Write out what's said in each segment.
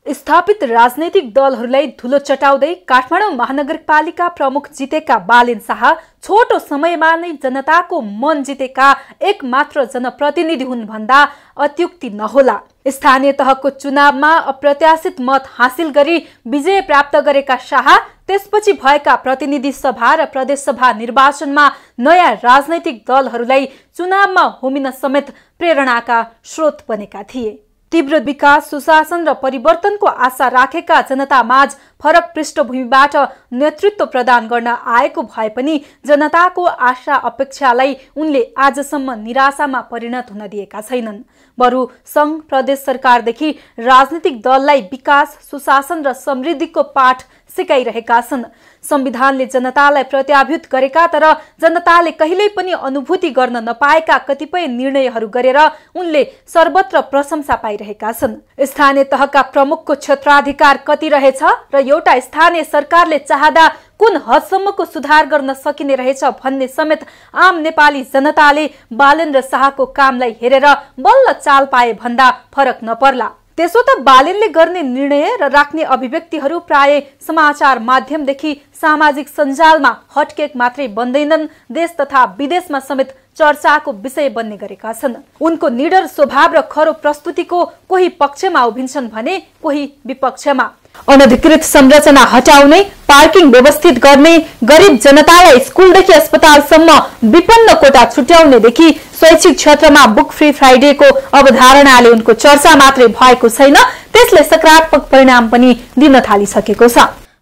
स्थापित राजनैतिक दलहरूलाई धुलो चटाउँदै काठमाडौँ महानगरपालिका प्रमुख जितेका बालेन शाह छोटो समयमा नै जनताको मन जितेका एकमात्र जनप्रतिनिधि हुन् भन्दा अत्युक्ति नहोला। स्थानीय तहको चुनावमा अप्रत्याशित मत हासिल गरी विजय प्राप्त गरेका शाह त्यसपछि भएका प्रतिनिधि सभा र प्रदेश सभा निर्वाचनमा नयाँ राजनैतिक दलहरूलाई चुनावमा होमिन समेत प्रेरणाका स्रोत बनेका थिए। तीव्र विकास, सुशासन र परिवर्तनको आशा राखेका जनतामाझ फरक पृष्ठभूमिबाट नेतृत्व प्रदान गर्न आएको भए पनि जनताको आशा अपेक्षालाई उनले आजसम्म निराशामा परिणत हुन दिएका छैनन्। बरु संघ प्रदेश सरकारदेखि राजनीतिक दललाई विकास, सुशासन र समृद्धिको पाठ सिकाइरहेका छन्। संविधानले जनतालाई प्रत्याभूत गरेका तर जनताले कहिल्यै पनि अनुभूति गर्न नपाएका कतिपय निर्णयहरू गरेर उनले सर्वत्र प्रशंसा पाइरहेका छन्। स्थानीय तहका प्रमुखको क्षेत्राधिकार कति रहेछ र एउटा स्थानीय सरकारले चाहदा कुन हदसम्मको सुधार गर्न सकिने रहेछ भन्ने समेत आम नेपाली जनताले बालेन र शाहको कामलाई हेरेर बल्ल चाल पाए भन्दा फरक नपर्ला। त्यसो त बालेनले गर्ने निर्णय र राख्ने अभिव्यक्तिहरू प्राय समाचार माध्यमदेखि सामाजिक सञ्जालमा हटकेक मात्रै बन्दैनन्, देश तथा विदेशमा समेत चर्चाको विषय बन्ने गरेका छन्। उनको निडर स्वभाव र खरो प्रस्तुतिको कोही पक्षमा उभिन्छन् भने कोही विपक्षमा। अनधिकृत संरचना हटाउने, पार्किङ व्यवस्थित गर्ने, गरिब जनतालाई स्कुलदेखि अस्पतालसम्म विपन्न कोटा छुट्याउनेदेखि शैक्षिक क्षेत्रमा बुक फ्री फ्राइडेको अवधारणाले उनको चर्चा मात्रै भएको छैन, त्यसले सकारात्मक परिणाम पनि दिन थालिसकेको छ।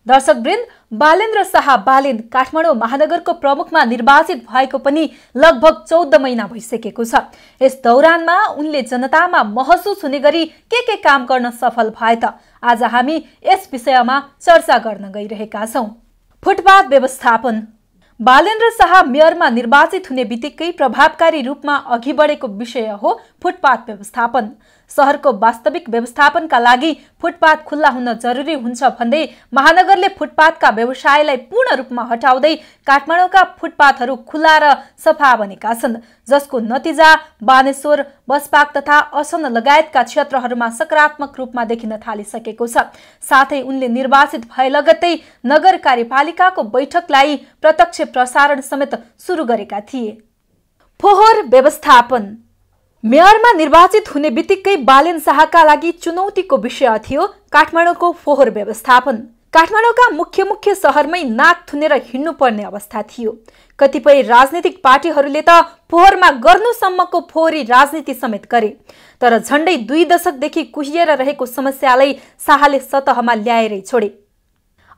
दर्शकवृन्द, बालेन र शाह बालेन काठमाडौँ महानगरको प्रमुखमा निर्वाचित भएको पनि लगभग 14 महिना भइसकेको छ। यस दौरानमा उनले जनतामा महसुस हुने गरी के काम गर्न सफल भए त आज हामी यस विषयमा चर्चा गर्न गइरहेका छौं। फुटपाथ व्यवस्थापन। बालेन र शाह मेयरमा निर्वाचित हुने बित्तिकै प्रभावकारी रूपमा अघि बढेको विषय हो फुटपाथ व्यवस्थापन। शहरको वास्तविक व्यवस्थापनका लागि फुटपाथ खुल्ला हुन जरुरी हुन्छ भन्दै महानगरले फुटपाथका व्यवसायलाई पूर्ण रूपमा हटाउँदै काठमाडौँका फुटपाथहरू खुल्ला र सफा बनेका छन्, जसको नतिजा बानेश्वर, बसपाक तथा असन लगायतका क्षेत्रहरूमा सकारात्मक रूपमा देखिन थालिसकेको छ। साथै उनले निर्वाचित भए लगत्तै नगर कार्यपालिकाको बैठकलाई प्रत्यक्ष प्रसारण समेत सुरु गरेका थिए। फोहोर व्यवस्थापन। मेयरमा निर्वाचित हुने बित्तिकै बालेन शाहका लागि चुनौतीको विषय थियो काठमाडौँको फोहोर व्यवस्थापन। काठमाडौँका मुख्य शहरमै नाक थुनेर हिँड्नुपर्ने अवस्था थियो। कतिपय राजनीतिक पार्टीहरूले त फोहोरमा गर्नुसम्मको फोहोरी राजनीति समेत गरे, तर झण्डै 2 दशकदेखि कुहिएर रहेको समस्यालाई शाहले सतहमा ल्याएरै छोडे।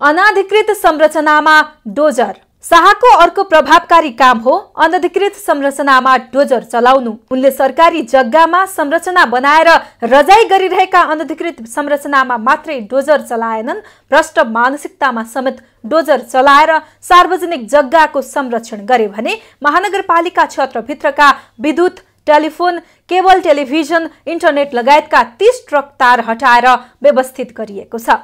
अनाधिकृत संरचनामा डोजर। शाहको अर्को प्रभावकारी काम हो अनधिकृत संरचनामा डोजर चलाउनु। उनले सरकारी जग्गामा संरचना बनाएर रजाई गरिरहेका अनधिकृत संरचनामा मात्रै डोजर चलाएनन्, भ्रष्ट मानसिकतामा समेत डोजर चलाएर सार्वजनिक जग्गाको संरक्षण गरे भने महानगरपालिका क्षेत्रभित्रका विद्युत, टेलिफोन, केबल टेलिभिजन, इन्टरनेट लगायतका 30 ट्रक तार हटाएर व्यवस्थित गरिएको छ।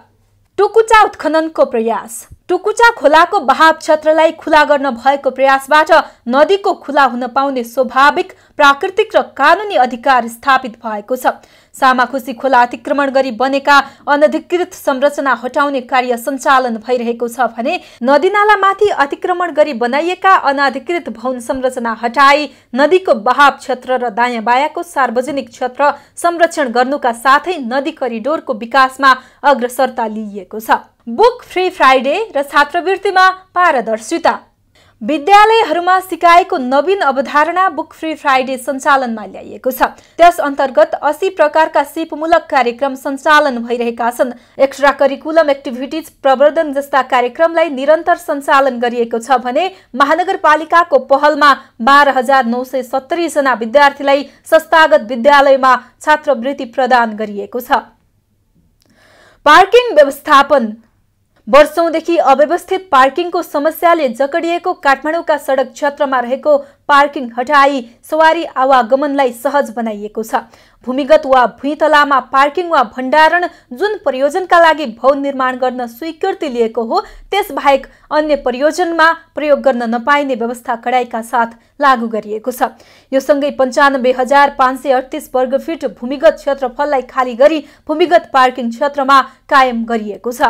टुकुचा उत्खननको प्रयास। टुकुचा खोलाको बहाव क्षेत्रलाई खुला गर्न भएको प्रयासबाट नदीको खुला हुन पाउने स्वाभाविक, प्राकृतिक र कानुनी अधिकार स्थापित भएको छ। सामाखुसी खोला अतिक्रमण गरी बनेका अनधिकृत संरचना हटाउने कार्य सञ्चालन भइरहेको छ भने नदीनालामाथि अतिक्रमण गरी बनाइएका अनधिकृत भवन संरचना हटाई नदीको बहाव क्षेत्र र दायाँ बायाँको सार्वजनिक क्षेत्र संरक्षण गर्नुका साथै नदी करिडोरको विकासमा अग्रसरता लिइएको छ। बुक फ्री फ्राइडे र छात्रवृत्तिमा पारदर्शिता। विद्यालयहरूमा सिकाएको नवीन अवधारणा बुक फ्री फ्राइडे सञ्चालनमा ल्याइएको छ। त्यस अन्तर्गत 80 प्रकारका सिपमूलक कार्यक्रम सञ्चालन भइरहेका छन्। एक्स्ट्रा करिकुलम एक्टिभिटिज प्रवर्धन जस्ता कार्यक्रमलाई निरन्तर सञ्चालन गरिएको छ भने महानगरपालिकाको पहलमा 12,970 जना विद्यार्थीलाई संस्थागत विद्यालयमा छात्रवृत्ति प्रदान गरिएको छ। पार्किङ व्यवस्थापन। वर्षौंदेखि अव्यवस्थित पार्किङको समस्याले जकडिएको काठमाडौँका सडक क्षेत्रमा रहेको पार्किङ हटाई सवारी आवागमनलाई सहज बनाइएको छ। भूमिगत वा भुइँतलामा पार्किङ वा भण्डारण जुन प्रयोजनका लागि भवन निर्माण गर्न स्वीकृति लिएको हो त्यसबाहेक अन्य प्रयोजनमा प्रयोग गर्न नपाइने व्यवस्था कडाइका साथ लागू गरिएको छ। यो सँगै 95,538 वर्गफिट भूमिगत क्षेत्रफललाई खाली गरी भूमिगत पार्किङ क्षेत्रमा कायम गरिएको छ।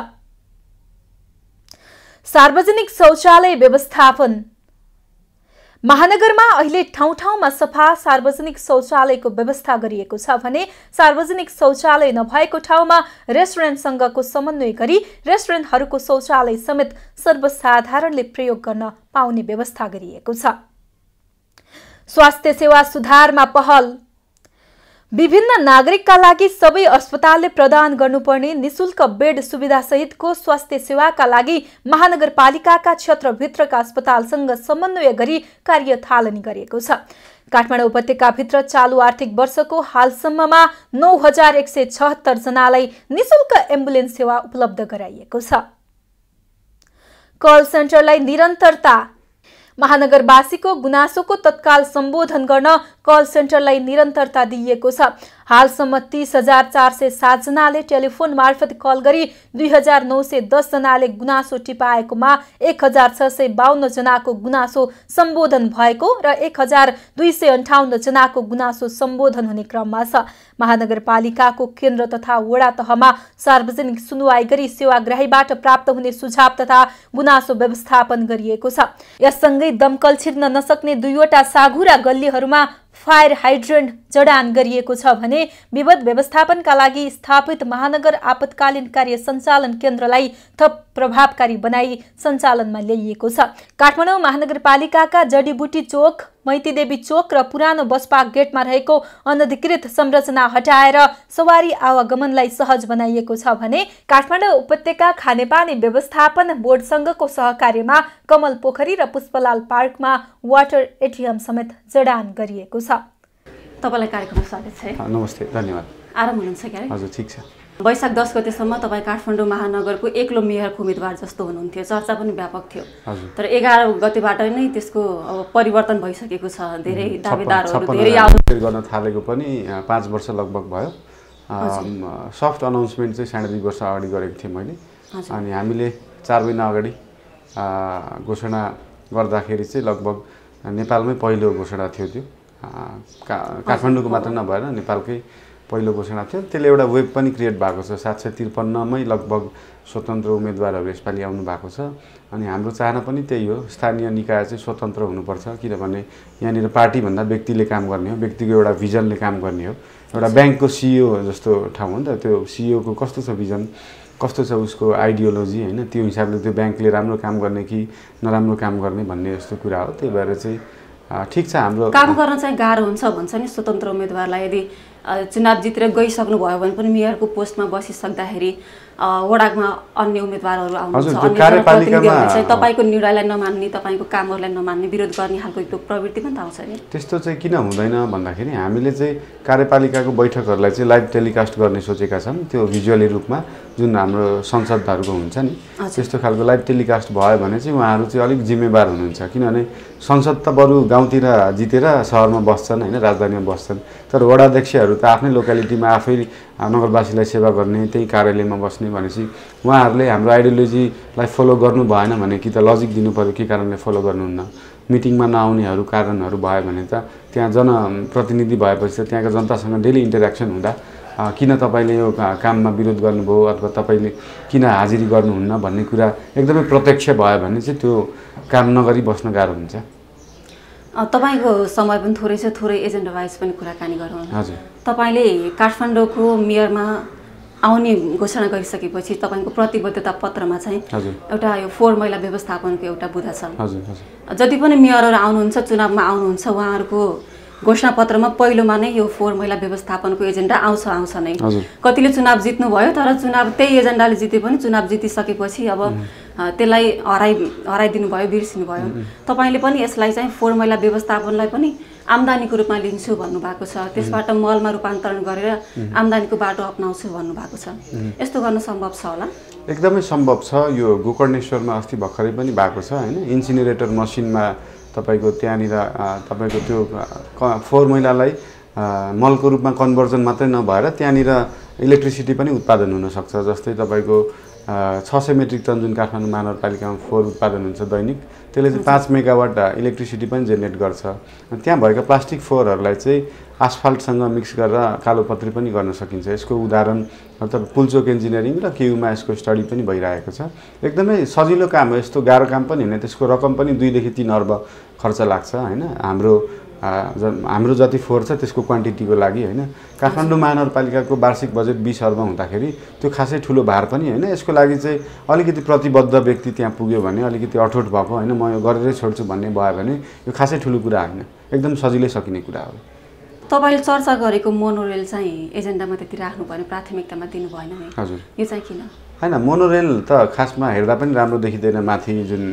सार्वजनिक शौचालय व्यवस्थापन। महानगरमा अहिले ठाउँ ठाउँमा सफा सार्वजनिक शौचालयको व्यवस्था गरिएको छ भने सार्वजनिक शौचालय नभएको ठाउँमा रेस्टुरेन्टसँगको समन्वय गरी रेस्टुरेन्टहरूको शौचालय समेत सर्वसाधारणले प्रयोग गर्न पाउने व्यवस्था गरिएको छ। स्वास्थ्य सेवा सुधारमा पहल। विभिन्न नागरिकका लागि सबै अस्पतालले प्रदान गर्नुपर्ने निशुल्क बेड सुविधा सहितको स्वास्थ्य सेवाका लागि महानगरपालिकाका क्षेत्रभित्रका अस्पतालसँग समन्वय गरी कार्य थालनी गरिएको छ। काठमाडौँ उपत्यकाभित्र चालु आर्थिक वर्षको हालसम्ममा 9,176 जनालाई निशुल्क एम्बुलेन्स सेवा उपलब्ध गराइएको छ। कल सेन्टरलाई निरन्तरता। महानगरवासीको गुनासोको तत्काल सम्बोधन गर्न कल सेन्टरलाई निरन्तरता दिइएको छ। हालसम्म 30,407 जनाले टेलिफोन मार्फत कल गरी 2,910 जनाले गुनासो टिपाएकोमा 1,652 जनाको गुनासो सम्बोधन भएको र 1,258 जनाको गुनासो सम्बोधन हुने क्रममा छ। महानगरपालिकाको केन्द्र तथा वडा तहमा सार्वजनिक सुनवाई गरी सेवाग्राहीबाट प्राप्त हुने सुझाव तथा गुनासो व्यवस्थापन गरिएको छ। यससँगै दमकल छिर्न नसक्ने 2वटा साघुरा गल्लीहरूमा फायर हाइड्रेन्ट जडान गरिएको छ भने विपद व्यवस्थापनका लागि स्थापित महानगर आपतकालीन कार्य सञ्चालन केन्द्रलाई थप प्रभावकारी बनाई सञ्चालनमा ल्याइएको छ। काठमाडौँ महानगरपालिकाका जडीबुटी चोक, मैतीदेवी चोक र पुरानो बसपार्क गेटमा रहेको अनधिकृत संरचना हटाएर सवारी आवागमनलाई सहज बनाइएको छ भने काठमाडौँ उपत्यका खानेपानी व्यवस्थापन बोर्डसँगको सहकार्यमा कमल पोखरी र पुष्पलाल पार्कमा वाटर एटिएम समेत जडान गरिएको छ। तपाईलाई कार्यक्रममा स्वागत छ। नमस्ते, धन्यवाद। आराम हुनुहुन्छ क्या? हजुर, ठिक छ। वैशाख 10 गतेसम्म तपाईँ काठमाडौँ महानगरको एक्लो मेयरको उम्मेदवार जस्तो हुनुहुन्थ्यो, चर्चा पनि व्यापक थियो। तर 11 गतेबाट नै त्यसको अब परिवर्तन भइसकेको छ। धेरै दावेदारहरू धेरै गर्न थालेको पनि 5 वर्ष लगभग भयो। सफ्ट अनाउन्समेन्ट चाहिँ 2.5 वर्ष अगाडि गरेको थिएँ मैले। अनि हामीले 4 महिना अगाडि घोषणा गर्दाखेरि चाहिँ लगभग नेपालमै पहिलो घोषणा थियो त्यो। काठमाडौँको मात्र नभएर नेपालकै पहिलो घोषणा थियो। त्यसले एउटा वेब पनि क्रिएट भएको छ। 753 मै लगभग स्वतन्त्र उम्मेदवारहरू यसपालि आउनु भएको छ। अनि हाम्रो चाहना पनि त्यही हो, स्थानीय निकाय चाहिँ स्वतन्त्र हुनुपर्छ। किनभने यहाँनिर पार्टीभन्दा व्यक्तिले काम गर्ने हो, व्यक्तिको एउटा भिजनले काम गर्ने हो। एउटा ब्याङ्कको सिइओ जस्तो ठाउँ हो नि त, त्यो सिइओको कस्तो छ भिजन, कस्तो छ उसको आइडियोलोजी होइन, त्यो हिसाबले त्यो ब्याङ्कले राम्रो काम गर्ने कि नराम्रो काम गर्ने भन्ने जस्तो कुरा हो। त्यही भएर चाहिँ ठिक छ, हाम्रो काम गर्न चाहिँ गाह्रो हुन्छ भन्छ नि स्वतन्त्र उम्मेदवारलाई। यदि चुनाव जितेर गइसक्नु भयो भने पनि मेयरको पोस्टमा बसिसक्दाखेरि वडामा अन्य उम्मेदवारहरू आउनुहुन्छ, अन्य जनप्रतिनिधिहरूले चाहिँ तपाईँको निर्णयलाई नमान्ने, तपाईँको कामहरूलाई नमान्ने, विरोध गर्ने खालको त्यो प्रवृत्ति पनि त आउँछ नि। त्यस्तो चाहिँ किन हुँदैन भन्दाखेरि हामीले चाहिँ कार्यपालिकाको बैठकहरूलाई चाहिँ लाइभ टेलिकास्ट गर्ने सोचेका छौँ। त्यो भिजुअली रूपमा जुन हाम्रो संसदहरूको हुन्छ नि त्यस्तो खालको लाइभ टेलिकास्ट भयो भने चाहिँ उहाँहरू चाहिँ अलिक जिम्मेवार हुनुहुन्छ। किनभने संसद त बरु गाउँतिर जितेर सहरमा बस्छन् होइन, राजधानीमा बस्छन्। तर वडाध्यक्षहरू त आफ्नै लोकालिटीमा आफै नगरवासीलाई सेवा गर्ने, त्यही कार्यालयमा बस्ने भनेपछि उहाँहरूले हाम्रो आइडियोलोजीलाई फलो गर्नु भएन भने कि त लजिक दिनु पर्यो के कारणले फलो गर्नुहुन्न। मिटिङमा नआउनेहरू कारणहरू भयो भने त त्यहाँ जनप्रतिनिधि भएपछि त त्यहाँका जनतासँग डेली इन्टरेक्सन हुँदा किन तपाईँले यो काममा विरोध गर्नुभयो अथवा तपाईँले किन हाजिरी गर्नुहुन्न भन्ने कुरा एकदमै प्रत्यक्ष भयो भने चाहिँ त्यो काम नगरी बस्न गाह्रो हुन्छ। तपाईँको समय पनि थोरै छ, थोरै एजेन्डा वाइज पनि कुराकानी गरौँ। हजुर, तपाईँले काठमाडौँको मेयरमा आउने घोषणा गरिसकेपछि तपाईँको प्रतिबद्धता पत्रमा चाहिँ एउटा यो फोहोर मैला व्यवस्थापनको एउटा बुँदा छ। जति पनि मेयरहरू आउनुहुन्छ, चुनावमा आउनुहुन्छ, उहाँहरूको घोषणापत्रमा पहिलोमा नै यो फोहोर मैला व्यवस्थापनको एजेन्डा आउँछ नै। कतिले चुनाव जित्नुभयो तर चुनाव त्यही एजेन्डाले जिते पनि चुनाव जितिसकेपछि अब त्यसलाई हराइदिनु भयो, बिर्सिनु भयो। तपाईँले पनि यसलाई चाहिँ फोहोर मैला व्यवस्थापनलाई पनि आम्दानीको रूपमा लिन्छु भन्नुभएको छ, त्यसबाट मलमा रूपान्तरण गरेर आम्दानीको बाटो अपनाउँछु भन्नुभएको छ। यस्तो गर्न सम्भव छ होला? एकदमै सम्भव छ। यो गोकर्णेश्वरमा अस्ति भर्खरै पनि भएको छ होइन। इन्सिनेरेटर मसिनमा तपाईँको त्यहाँनिर तपाईँको त्यो फोहोर मैलालाई मलको रूपमा कन्भर्जन मात्रै नभएर त्यहाँनिर इलेक्ट्रिसिटी पनि उत्पादन हुनसक्छ। जस्तै तपाईँको 600 मेट्रिक टन जुन काठमाडौँ महानगरपालिकामा फोहोर उत्पादन हुन्छ दैनिक, त्यसले चाहिँ 5 मेगावाट इलेक्ट्रिसिटी पनि जेनेरेट गर्छ। त्यहाँ भएका प्लास्टिक फोहोरहरूलाई चाहिँ आसफाल्टसँग मिक्स गरेर कालोपत्री पनि गर्न सकिन्छ। यसको उदाहरण मतलब पुलचोक इन्जिनियरिङ र केयुमा यसको स्टडी पनि भइरहेको छ। एकदमै सजिलो काम हो, यस्तो गाह्रो काम पनि होइन। त्यसको रकम पनि 2 देखि 3 अर्ब खर्च लाग्छ होइन। हाम्रो जति फोहोर छ त्यसको क्वान्टिटीको लागि होइन। काठमाडौँ महानगरपालिकाको वार्षिक बजेट 20 अर्ब हुँदाखेरि त्यो खासै ठुलो भार पनि होइन। यसको लागि चाहिँ अलिकति प्रतिबद्ध व्यक्ति त्यहाँ पुग्यो भने, अलिकति अठोट भएको होइन, म यो गरेरै छोड्छु भन्ने भयो भने यो खासै ठुलो कुरा होइन, एकदम सजिलै सकिने कुरा हो। तपाईँले चर्चा गरेको मोनोरेल चाहिँ एजेन्डामा त्यति राख्नु पर्ने, प्राथमिकतामा दिनु भएन है? हजुर। यो चाहिँ किन? होइन, मोनोरेल त खासमा हेर्दा पनि राम्रो देखिँदैन। माथि जुन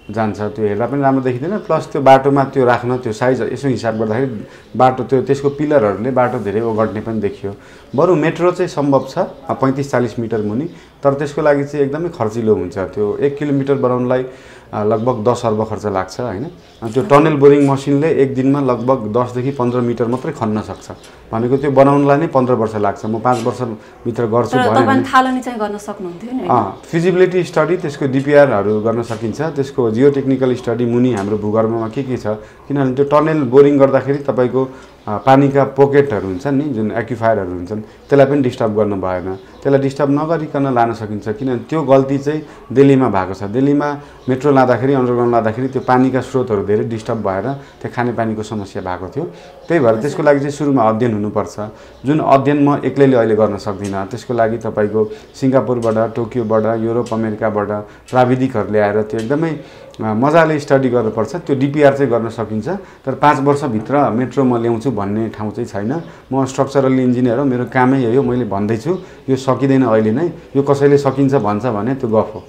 जान्छ त्यो हेर्दा पनि राम्रो देखिँदैन। प्लस त्यो बाटोमा त्यो राख्न त्यो साइज यसो हिसाब गर्दाखेरि बाटो त्यसको पिलरहरूले बाटो धेरै ओगट्ने पनि देखियो। बरु मेट्रो चाहिँ सम्भव छ 35-40 मिटर मुनि, तर त्यसको लागि चाहिँ एकदमै खर्चिलो हुन्छ। त्यो 1 किलोमिटर बनाउनलाई लगभग 10 अर्ब खर्च लाग्छ होइन। त्यो टनल बोरिङ मसिनले एक दिनमा लगभग 10 देखि 15 मिटर मात्रै खन्न सक्छ भनेको त्यो बनाउनलाई नै 15 वर्ष लाग्छ। म 5 वर्षभित्र गर्छु भने थालनी चाहिँ गर्न सक्नुहुन्थ्यो नि? फिजिबिलिटी स्टडी, त्यसको डिपिआरहरू गर्न सकिन्छ। त्यसको जियो टेक्निकल स्टडी मुनि हाम्रो भूगर्भमा के छ, किनभने त्यो टनल बोरिङ गर्दाखेरि तपाईँको पानीका पोकेटहरू हुन्छन् नि, जुन एक्युफायरहरू हुन्छन्, त्यसलाई पनि डिस्टर्ब गर्नु भएन। त्यसलाई डिस्टर्ब नगरिकन लान सकिन्छ। किनभने त्यो गल्ती चाहिँ दिल्लीमा भएको छ। दिल्लीमा मेट्रो लाँदाखेरि, अन्डरग्राउन्ड लाँदाखेरि त्यो पानीका स्रोतहरू धेरै डिस्टर्ब भएर त्यो खानेपानीको समस्या भएको थियो। त्यही भएर त्यसको लागि चाहिँ सुरुमा अध्ययन हुनुपर्छ, जुन अध्ययन म एक्लैले अहिले गर्न सक्दिनँ। त्यसको लागि तपाईँको सिङ्गापुरबाट, टोकियोबाट, युरोप, अमेरिकाबाट प्राविधिकहरूले आएर त्यो एकदमै मजाले स्टडी गर्नुपर्छ। त्यो डिपिआर चाहिँ गर्न सकिन्छ, तर 5 वर्षभित्र मेट्रो म ल्याउँछु भन्ने ठाउँ चाहिँ छैन। म स्ट्रक्चरल इन्जिनियर हो, मेरो कामै यही हो। मैले भन्दैछु यो सकिँदैन अहिले नै, यो कसैले सकिन्छ भन्छ भने त्यो गफ हो।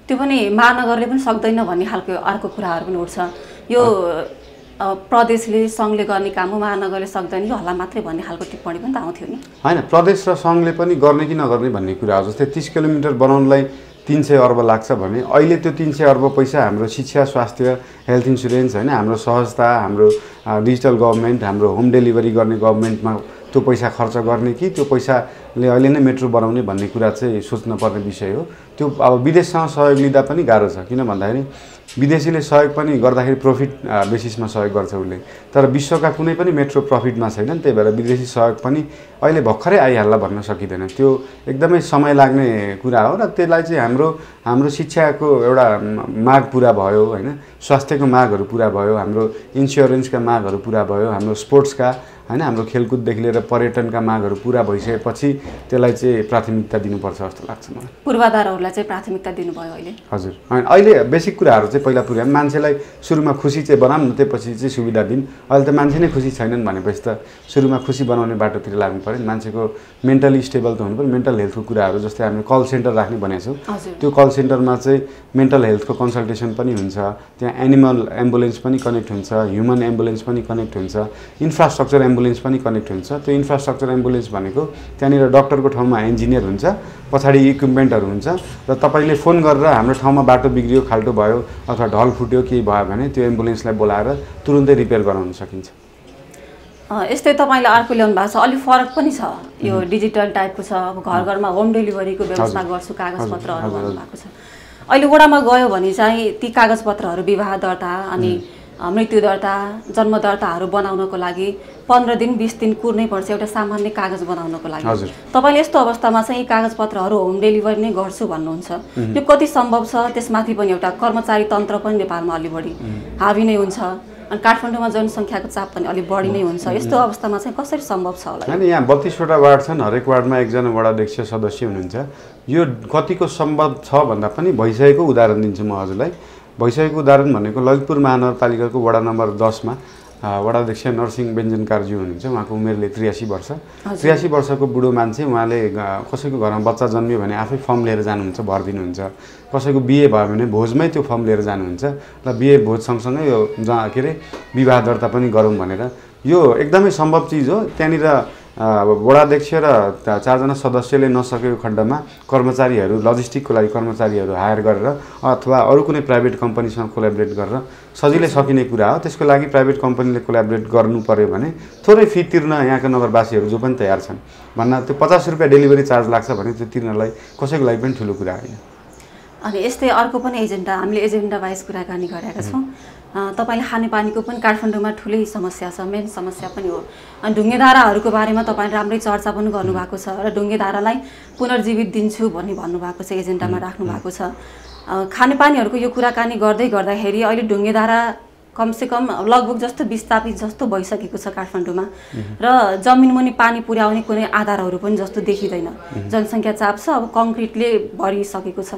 त्यो पनि महानगरले पनि सक्दैन भन्ने खालको अर्को कुराहरू पनि उठ्छ। यो प्रदेशले सङ्घले गर्ने काम हो, महानगरले सक्दैन, यो हल्ला मात्रै भन्ने खालको टिप्पणी पनि त आउँथ्यो नि? होइन, प्रदेश र सङ्घले पनि गर्ने कि नगर्ने भन्ने कुरा हो। जस्तै 30 किलोमिटर बनाउनलाई 300 अर्ब लाग्छ भने अहिले त्यो 300 अर्ब पैसा हाम्रो शिक्षा, स्वास्थ्य, हेल्थ इन्सुरेन्स होइन, हाम्रो सहजता, हाम्रो डिजिटल गभर्मेन्ट, हाम्रो होम डेलिभरी गर्ने गभर्मेन्टमा त्यो पैसा खर्च गर्ने कि त्यो पैसाले अहिले नै मेट्रो बनाउने भन्ने कुरा चाहिँ सोच्नुपर्ने विषय हो। त्यो अब विदेशसँग सहयोग लिँदा पनि गाह्रो छ। किन भन्दाखेरि विदेशीले सहयोग पनि गर्दाखेरि प्रफिट बेसिसमा सहयोग गर्छ उसले, तर विश्वका कुनै पनि मेट्रो प्रफिटमा छैनन्। त्यही भएर विदेशी सहयोग पनि अहिले भर्खरै आइहाल्ला भन्न सकिँदैन। त्यो एकदमै समय लाग्ने कुरा हो र त्यसलाई चाहिँ हाम्रो शिक्षाको एउटा माग पुरा भयो होइन, स्वास्थ्यको मागहरू पुरा भयो, हाम्रो इन्स्योरेन्सका मागहरू पुरा भयो, हाम्रो स्पोर्ट्सका होइन, हाम्रो खेलकुददेखि लिएर पर्यटनका मागहरू पुरा भइसकेपछि त्यसलाई चाहिँ प्राथमिकता दिनुपर्छ जस्तो लाग्छ मलाई। पूर्वाधारहरूलाई चाहिँ प्राथमिकता दिनुभयो अहिले? हजुर। अहिले बेसिक कुराहरू चाहिँ पहिला पुर्याउँ, मान्छेलाई सुरुमा खुसी चाहिँ बनाऊँ न, त्यसपछि चाहिँ सुविधा दिउँ। अहिले त मान्छे नै खुसी छैनन् भनेपछि त सुरुमा खुसी बनाउने बाटोतिर लाग्नु पऱ्यो। मान्छेको मेन्टली स्टेबल त हुनु पऱ्यो। मेन्टल हेल्थको कुराहरू जस्तै हामीले कल सेन्टर राख्ने भनेको छौँ, त्यो कल सेन्टरमा चाहिँ मेन्टल हेल्थको कन्सल्टेसन पनि हुन्छ, त्यहाँ एनिमल एम्बुलेन्स पनि कनेक्ट हुन्छ, ह्युमन एम्बुलेन्स पनि कनेक्ट हुन्छ, इन्फ्रास्ट्रक्चर एम्बुलेन्स पनि कनेक्ट हुन्छ। त्यो इन्फ्रास्ट्रक्चर एम्बुलेन्स भनेको त्यहाँनिर डक्टरको ठाउँमा इन्जिनियर हुन्छ, पछाडि इक्विपमेन्टहरू हुन्छ र तपाईँले फोन गरेर हाम्रो ठाउँमा बाटो बिग्रियो, खाल्टो भयो अथवा ढल फुट्यो, केही भयो भने त्यो एम्बुलेन्सलाई बोलाएर तुरुन्तै रिपेयर गराउन सकिन्छ। यस्तै तपाईँले अर्को ल्याउनु भएको छ, अलिक फरक पनि छ, यो डिजिटल टाइपको छ। अब घर घरमा होम डेलिभरीको व्यवस्था गर्छु, कागजपत्रहरू भन्नुभएको छ। अहिले वडामा गयो भने चाहिँ ती कागजपत्रहरू विवाह दर्ता अनि मृत्यु दर्ता, जन्म दर्ताहरू बनाउनको लागि 15 दिन 20 दिन कुर्नै पर्छ एउटा सामान्य कागज बनाउनको लागि। तपाईँले यस्तो अवस्थामा चाहिँ यी कागजपत्रहरू होम डेलिभरी नै गर्छु भन्नुहुन्छ, यो कति सम्भव छ? त्यसमाथि पनि एउटा कर्मचारी तन्त्र पनि नेपालमा अलि बढी हावी नै हुन्छ, अनि काठमाडौँमा जनसङ्ख्याको चाप पनि अलिक बढी नै हुन्छ। यस्तो अवस्थामा चाहिँ कसरी सम्भव छ होला? होइन, यहाँ 32वटा वार्ड छन्, हरेक वार्डमा एकजना वडाध्यक्ष सदस्य हुनुहुन्छ। यो कतिको सम्भव छ भन्दा पनि भइसकेको उदाहरण दिन्छु म हजुरलाई। भइसकेको उदाहरण भनेको ललितपुर महानगरपालिकाको वडा नम्बर 10 मा वडाध्यक्ष नरसिंह बेन्जनकारज्यू हुनुहुन्छ, उहाँको उमेरले 83 वर्ष। 83 वर्षको बुढो मान्छे, उहाँले कसैको घरमा बच्चा जन्मियो भने आफै फर्म लिएर जानुहुन्छ, भर दिनुहुन्छ। कसैको बिहे भयो भने भोजमै त्यो फर्म लिएर जानुहुन्छ र बिहे भोज सँगसँगै यो के अरे विवाह दर्ता पनि गरौँ भनेर। यो एकदमै सम्भव चिज हो। त्यहाँनिर वडाध्यक्ष र 4 जना सदस्यले नसकेको खण्डमा कर्मचारीहरू, लजिस्टिकको लागि कर्मचारीहरू हायर गरेर अथवा अरू कुनै प्राइभेट कम्पनीसँग कोलाबोरेट गरेर सजिलै सकिने कुरा हो। त्यसको लागि प्राइभेट कम्पनीले कोलाबोरेट गर्नु पर्यो भने थोरै फी तिर्न यहाँका नगरवासीहरू जो पनि तयार छन्। भन्न त्यो 50 रुपियाँ डेलिभरी चार्ज लाग्छ भने त्यो तिर्नलाई कसैको लागि पनि ठुलो कुरा होइन। अनि यस्तै अर्को पनि एजेन्डा, हामीले एजेन्डा वाइज कुराकानी गरेका छौँ। तपाईँले खानेपानीको पनि काठमाडौँमा ठुलै समस्या छ, मेन समस्या पनि हो। अनि ढुङ्गेधाराहरूको बारेमा तपाईँले राम्रै चर्चा पनि गर्नुभएको छ र ढुङ्गेधारालाई पुनर्जीवित दिन्छु भन्ने भन्नुभएको छ, एजेन्डामा राख्नु भएको छ। खानेपानीहरूको यो कुराकानी गर्दै गर्दाखेरि अहिले ढुङ्गेधारा कमसेकम लगभग जस्तो विस्थापित जस्तो भइसकेको छ काठमाडौँमा र जमिन मुनि पानी पुर्याउने कुनै आधारहरू पनि जस्तो देखिँदैन। जनसङ्ख्या चाप छ, अब कङ्क्रिटले भरिसकेको छ।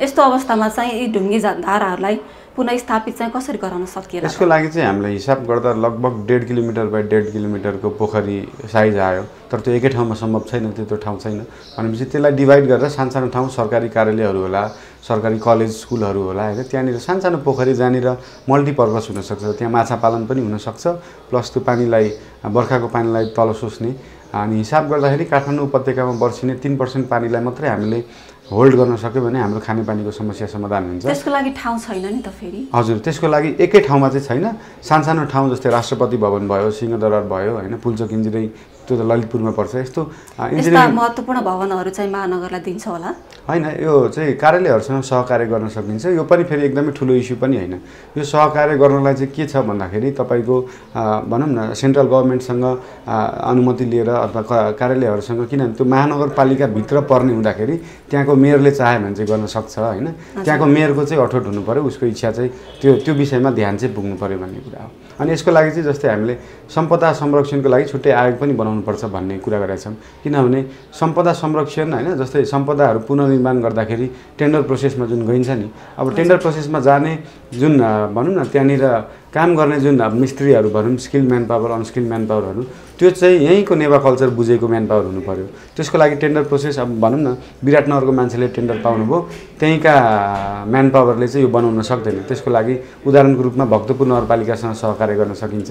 यस्तो अवस्थामा चाहिँ यी ढुङ्गे धाराहरूलाई पुनर्स्थापित चाहिँ कसरी गराउन सकिएला? यसको लागि चाहिँ हामीले हिसाब गर्दा लगभग 1.5 किलोमिटर बाई 1.5 किलोमिटरको पोखरी साइज आयो, तर त्यो एकै ठाउँमा सम्भव छैन, त्यो ठाउँ छैन। भनेपछि त्यसलाई डिभाइड गरेर सानो ठाउँ, सरकारी कार्यालयहरू होला, सरकारी कलेज स्कुलहरू होला होइन, त्यहाँनिर सानो पोखरी जहाँनिर मल्टिपर्पज हुनसक्छ। त्यहाँ माछा पालन पनि हुनसक्छ, प्लस त्यो पानीलाई, बर्खाको पानीलाई तल सोच्ने। अनि हिसाब गर्दाखेरि काठमाडौँ उपत्यकामा वर्षिने 3% पानीलाई मात्रै हामीले होल्ड गर्न सक्यो भने हाम्रो खानेपानीको समस्या समाधान हुन्छ। त्यसको लागि ठाउँ छैन नि त फेरि? हजुर, त्यसको लागि एकै ठाउँमा चाहिँ छैन। सानो ठाउँ जस्तै राष्ट्रपति भवन भयो, सिंहदरबार भयो होइन, पुल्चोक इन्जिनियरिङ, त्यो त ललितपुरमा पर्छ। यस्तो महत्त्वपूर्ण भवनहरू चाहिँ महानगरलाई दिन्छ होला होइन? यो चाहिँ कार्यालयहरूसँग सहकार्य गर्न सकिन्छ। यो पनि फेरि एकदमै ठुलो इस्यु पनि होइन। यो सहकार्य गर्नलाई चाहिँ के छ भन्दाखेरि तपाईँको भनौँ न सेन्ट्रल गभर्मेन्टसँग अनुमति लिएर अथवा कार्यालयहरूसँग, किनभने त्यो महानगरपालिकाभित्र पर्ने हुँदाखेरि त्यहाँको मेयरले चाह्यो भने चाहिँ गर्न सक्छ होइन। त्यहाँको मेयरको चाहिँ अठोट हुनु पऱ्यो, उसको इच्छा चाहिँ त्यो विषयमा ध्यान चाहिँ पुग्नु पऱ्यो भन्ने कुरा हो। अनि यसको लागि चाहिँ जस्तै हामीले सम्पदा संरक्षणको लागि छुट्टै आयोग पनि बनाउनुपर्छ भन्ने कुरा गरेका छौँ। किनभने सम्पदा संरक्षण होइन, जस्तै सम्पदाहरू पुनर्निर्माण गर्दाखेरि टेन्डर प्रोसेसमा जुन गइन्छ नि, अब टेन्डर प्रोसेसमा जाने जुन भनौँ न त्यहाँनिर काम गर्ने जुन मिस्त्रीहरू भनौँ, skill man power, unskill man पावरहरू, त्यो चाहिँ यहीँको नेवा कल्चर बुझेको म्यान पावर हुनु पऱ्यो। त्यसको लागि टेन्डर प्रोसेस, अब भनौँ न विराटनगरको मान्छेले टेन्डर पाउनुभयो, त्यहीँका म्यान पावरले चाहिँ यो बनाउन सक्दैन। त्यसको लागि उदाहरणको रूपमा भक्तपुर नगरपालिकासँग सहकार्य गर्न सकिन्छ।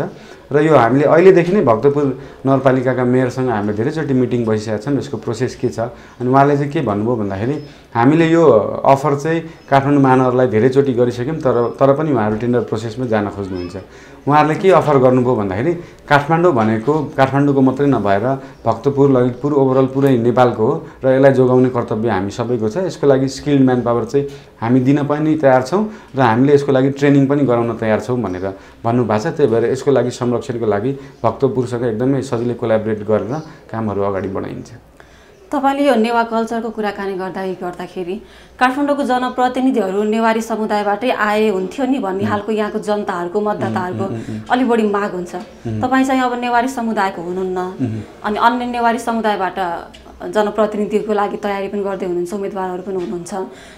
र यो हामीले अहिलेदेखि नै भक्तपुर नगरपालिकाका मेयरसँग हामीले धेरैचोटि मिटिङ बसिसकेका छौँ। यसको प्रोसेस के छ अनि उहाँले चाहिँ के भन्नुभयो भन्दाखेरि हामीले यो अफर चाहिँ काठमाडौँ महानगरलाई धेरैचोटि गरिसक्यौँ, तर पनि उहाँहरू टेन्डर प्रोसेसमा जान खोज्नुहुन्छ। उहाँहरूले के अफर गर्नुभयो भन्दाखेरि काठमाडौँ भनेको काठमाडौँको मात्रै नभएर भक्तपुर, ललितपुर, ओभरअल पुरै नेपालको हो र यसलाई जोगाउने कर्तव्य हामी सबैको छ। यसको लागि स्किल्ड म्यान पावर चाहिँ हामी दिन पनि तयार छौँ र हामीले यसको लागि ट्रेनिङ पनि गराउन तयार छौँ भनेर भन्नुभएको छ। त्यही भएर यसको लागि संरक्षणको लागि भक्तपुरसँग एकदमै सजिलै कोलाबोरेट गरेर कामहरू अगाडि बढाइन्छ। तपाईँले यो नेवा कल्चरको कुराकानी गर्दाखेरि काठमाडौँको जनप्रतिनिधिहरू नेवारी समुदायबाटै आए हुन्थ्यो नि भन्ने खालको यहाँको जनताहरूको, मतदाताहरूको अलि बढी माग हुन्छ। तपाईँ चाहिँ अब नेवारी समुदायको हुनुहुन्न अनि अन्य नेवारी समुदायबाट जनप्रतिनिधिको लागि तयारी पनि गर्दै हुनुहुन्छ, उम्मेदवारहरू पनि हुनुहुन्छ।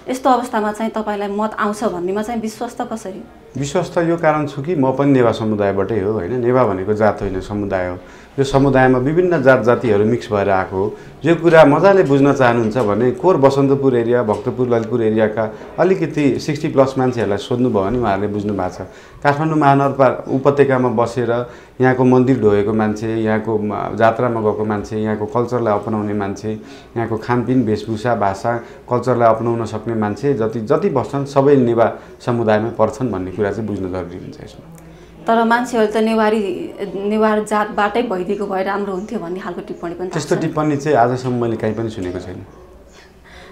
यस्तो अवस्थामा चाहिँ तपाईँलाई मत आउँछ भन्नेमा चाहिँ विश्वास त कसरी? विश्वास त यो कारण छु कि म पनि नेवा समुदायबाटै हो होइन। नेवा भनेको जात होइन, समुदाय हो। यो समुदायमा विभिन्न जात जातिहरू मिक्स भएर आएको हो। यो कुरा मजाले बुझ्न चाहनुहुन्छ भने कोर बसन्तपुर एरिया, भक्तपुर, ललितपुर एरियाका अलिकति 60+ मान्छेहरूलाई सोध्नुभयो भने उहाँहरूले बुझ्नु भएको छ। काठमाडौँ महानगर उपत्यकामा बसेर यहाँको मन्दिर ढोगेको मान्छे, यहाँको जात्रामा गएको मान्छे, यहाँको कल्चरलाई अपनाउने मान्छे, यहाँको खानपिन, वेशभूषा, भाषा, कल्चरलाई अपनाउन सक्ने मान्छे जति बस्छन् सबै नेवा समुदायमै पर्छन् भन्ने कुरा चाहिँ बुझ्नु जरुरी हुन्छ यसमा। तर मान्छेहरू त नेवार जातबाटै भइदिएको भए राम्रो हुन्थ्यो भन्ने खालको टिप्पणी पनि त्यस्तो टिप्पणी चाहिँ आजसम्म मैले कहीँ पनि सुनेको छैन।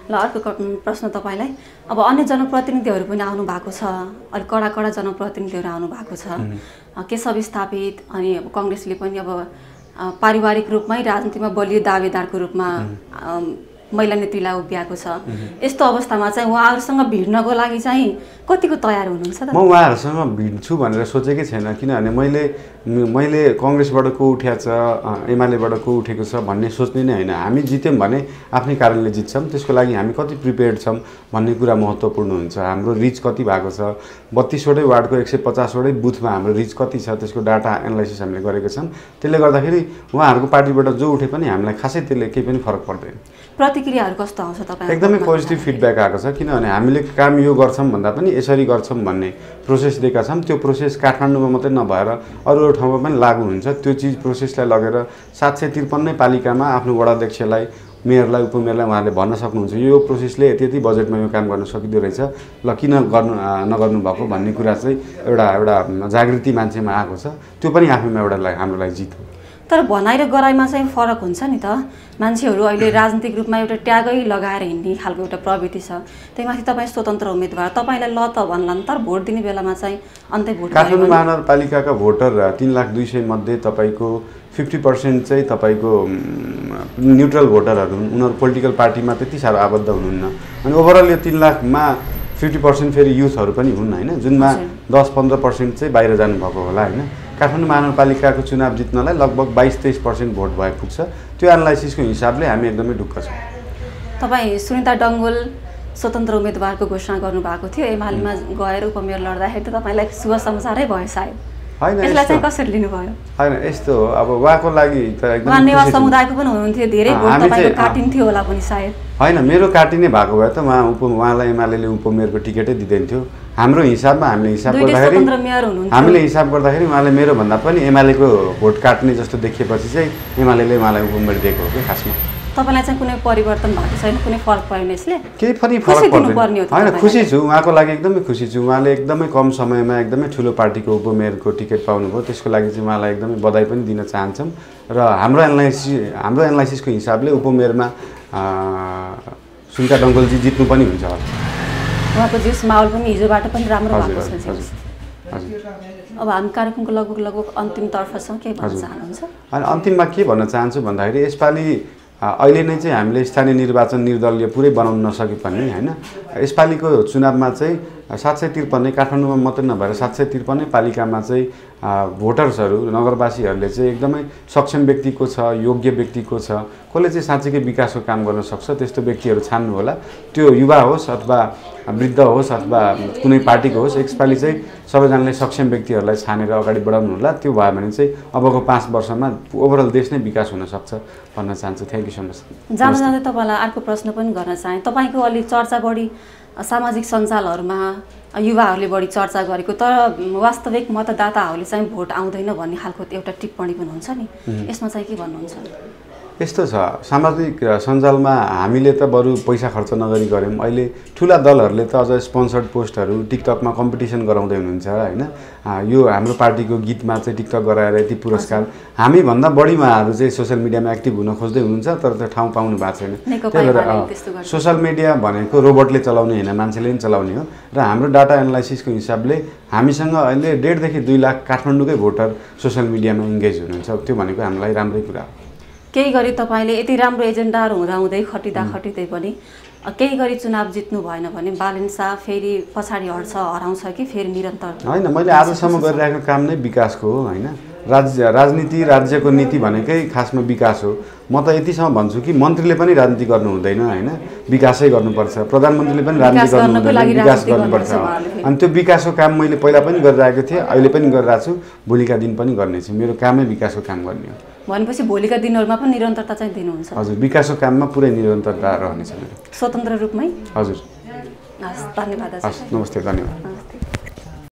ल अर्को प्रश्न तपाईँलाई, अब अन्य जनप्रतिनिधिहरू पनि आउनु भएको छ, अलिक कडा जनप्रतिनिधिहरू आउनु भएको छ, केशव स्थापित अनि अब कङ्ग्रेसले पनि अब पारिवारिक रूपमै राजनीतिमा बलियो दावेदारको रूपमा महिला नेतृत्वलाई उभ्याएको छ। यस्तो अवस्थामा चाहिँ उहाँहरूसँग भिड्नको लागि चाहिँ कतिको तयार हुनुहुन्छ त? म उहाँहरूसँग भिड्छु भनेर सोचेकै छैन, किनभने मैले कङ्ग्रेसबाट को उठ्या छ, एमालेबाट को उठेको छ भन्ने सोच्ने नै होइन। हामी जित्यौँ भने आफ्नै कारणले जित्छौँ, त्यसको लागि हामी कति प्रिपेयर्ड छौँ भन्ने कुरा महत्त्वपूर्ण हुन्छ। हाम्रो रिच कति भएको छ, 32वटै वार्डको 150वटै बुथमा हाम्रो रिच कति छ, त्यसको डाटा एनालाइसिस हामीले गरेका छौँ। त्यसले गर्दाखेरि उहाँहरूको पार्टीबाट जो उठे पनि हामीलाई खासै त्यसले केही पनि फरक पर्दैन। प्रतिक्रियाहरू कस्तो आउँछ तपाईँ? एकदमै पोजिटिभ फिडब्याक आएको छ, किनभने हामीले काम यो गर्छौँ भन्दा पनि यसरी गर्छौँ भन्ने प्रोसेस दिएका छौँ। त्यो प्रोसेस काठमाडौँमा मात्रै नभएर अरू अरू ठाउँमा पनि लागू हुन्छ। त्यो चिज प्रोसेसलाई लगेर 753 पालिकामा आफ्नो वडाध्यक्षलाई, मेयरलाई, उपमेयरलाई उहाँले भन्न सक्नुहुन्छ यो प्रोसेसले यति यति बजेटमा यो काम गर्न सकिँदो रहेछ, ल किन नगर्नु भएको भन्ने कुरा चाहिँ एउटा जागृति मान्छेमा आएको छ। त्यो पनि आफैमा एउटा हाम्रो लागि जित हो। तर भनाइ र गराइमा चाहिँ फरक हुन्छ नि त। मान्छेहरू अहिले राजनीतिक रूपमा एउटा ट्यागै लगाएर हिँड्ने खालको एउटा प्रवृत्ति छ। त्यहीमाथि तपाईँ स्वतन्त्र उम्मेदवार, तपाईँलाई ल त भन्लान्, तर भोट दिने बेलामा चाहिँ अन्तै भोट। काठमाडौँ महानगरपालिकाका भोटर 3,02,000 मध्ये तपाईँको 50% चाहिँ तपाईँको न्युट्रल भोटरहरू हुन्। उनीहरू पोलिटिकल पार्टीमा त्यति साह्रो आबद्ध हुनुहुन्न। अनि ओभरअल यो 3 लाखमा 50% फेरि युथहरू पनि हुन् होइन, जुनमा 10-15% चाहिँ बाहिर जानुभएको होला होइन। काठमाडौँ महानगरपालिकाको चुनाव जित्नलाई लगभग 22-23% भोट भए पुग्छ। त्यो एनालाइसिसको हिसाबले हामी एकदमै ढुक्क छौँ। तपाईँ सुनिता डङ्गोल स्वतन्त्र उम्मेदवारको घोषणा गर्नुभएको थियो, एमालेमा गएर उपमेयर लड्दाखेरि त तपाईँलाई शुभ समाचारै भयो सायद। होइन, यसलाई चाहिँ कसरी लिनुभयो? होइन, यस्तो हो, अब उहाँको लागि त एकदम नेवार समुदायको पनि हुनुहुन्थ्यो, धेरै भोट तपाईँको काटिन्थ्यो होला पनि सायद। होइन, मेरो काटिने भएको भए त उहाँलाई एमालेले उपमेयरको टिकटै दिँदैन थियो। हाम्रो हिसाबमा हामीले हिसाब गर्दाखेरि उहाँले मेरो भन्दा पनि एमालेको भोट काट्ने जस्तो देखिएपछि चाहिँ एमालेले उहाँलाई उपमेयर दिएको हो कि खासमा। तपाईँलाई चाहिँ कुनै परिवर्तन भएको छैन, कुनै फरक परेन यसले? केही पनि फरक पर्दैन। होइन, खुसी छु, उहाँको लागि एकदमै खुसी छु। उहाँले एकदमै कम समयमा एकदमै ठुलो पार्टीको उपमेयरको टिकट पाउनुभयो, त्यसको लागि चाहिँ उहाँलाई एकदमै बधाई पनि दिन चाहन्छौँ। र हाम्रो एनालाइसिसको हिसाबले उपमेयरमा सुनिता डङ्गोलजी जित्नु पनि हुन्छ होला। उहाँको जिउस माहौल पनि हिजोबाट पनि राम्रो भएको छ। अब हामी कार्यक्रमको लगभग अन्तिमतर्फ छौँ, के भन्न चाहनुहुन्छ? अनि अन्तिममा के भन्न चाहन्छु भन्दाखेरि यसपालि अहिले नै चाहिँ हामीले स्थानीय निर्वाचन निर्दलीय पुरै बनाउन नसके पनि होइन, यसपालिको चुनावमा चाहिँ 753 काठमाडौँमा मात्रै नभएर 753 पालिकामा चाहिँ भोटर्सहरू, नगरवासीहरूले चाहिँ एकदमै सक्षम व्यक्तिको छ, योग्य व्यक्तिको छ, कसले चाहिँ साँच्चैकै विकासको काम गर्न सक्छ त्यस्तो व्यक्तिहरू छान्नु होला। त्यो युवा होस् अथवा वृद्ध होस् अथवा कुनै पार्टीको होस्, यसपालि चाहिँ सबैजनाले सक्षम व्यक्तिहरूलाई छानेर अगाडि बढाउनु होला। त्यो भयो भने चाहिँ अबको 5 वर्षमा ओभरअल देश नै विकास हुन सक्छ भन्न चाहन्छु। Thank you so much. जाँदै तपाईँलाई अर्को प्रश्न पनि गर्न चाहेँ। तपाईँको अलि चर्चा बढी सामाजिक सञ्जालहरूमा युवाहरूले बढी चर्चा गरेको, तर वास्तविक मतदाताहरूले चाहिँ भोट आउँदैन भन्ने खालको एउटा टिप्पणी पनि हुन्छ नि, यसमा चाहिँ के भन्नुहुन्छ? यस्तो छ, सामाजिक सञ्जालमा हामीले त बरु पैसा खर्च नगरी गऱ्यौँ। अहिले ठुला दलहरूले त अझ स्पोन्सर्ड पोस्टहरू टिकटकमा कम्पिटिसन गराउँदै हुनुहुन्छ होइन। यो हाम्रो पार्टीको गीतमा चाहिँ टिकटक गराएर यति पुरस्कार, हामीभन्दा बढी उहाँहरू चाहिँ सोसियल मिडियामा एक्टिभ हुन खोज्दै हुनुहुन्छ, तर त्यो ठाउँ पाउनु भएको छैन। त्यही भएर सोसियल मिडिया भनेको रोबोटले चलाउने होइन, मान्छेले पनि चलाउने हो। र हाम्रो डाटा एनालाइसिसको हिसाबले हामीसँग अहिले 1.5 देखि 2 लाख काठमाडौँकै भोटर सोसियल मिडियामा इङ्गेज हुनुहुन्छ। त्यो भनेको हामीलाई राम्रै कुरा हो। केही गरी तपाईँले यति राम्रो एजेन्डाहरू हुँदाहुँदै खटिँदै पनि केही गरी चुनाव जित्नु भएन भने बालेन शाह फेरि पछाडि हराउँछ कि फेरि निरन्तर? होइन, मैले आजसम्म गरिरहेको काम नै विकासको हो होइन। राजनीति, राज्यको नीति भनेकै खासमा विकास हो। म त यतिसम्म भन्छु कि मन्त्रीले पनि राजनीति गर्नु हुँदैन होइन, विकासै गर्नुपर्छ। प्रधानमन्त्रीले पनि राजनीति गर्नु हुँदैन, विकास गर्नुपर्छ। अनि त्यो विकासको काम मैले पहिला पनि गरिरहेको थिएँ, अहिले पनि गरिरहेको छु, भोलिका दिन पनि गर्नेछु। मेरो कामै विकासको काम गर्ने हो। भनेपछि भोलिका दिनहरूमा पनि निरन्तरता चाहिँ दिनुहुन्छ? हजुर, विकासको काममा पुरै निरन्तरता रहनेछ मेरो। स्वतन्त्र रूपमै? हजुर। हस्, धन्यवाद। हस्, नमस्ते, धन्यवाद।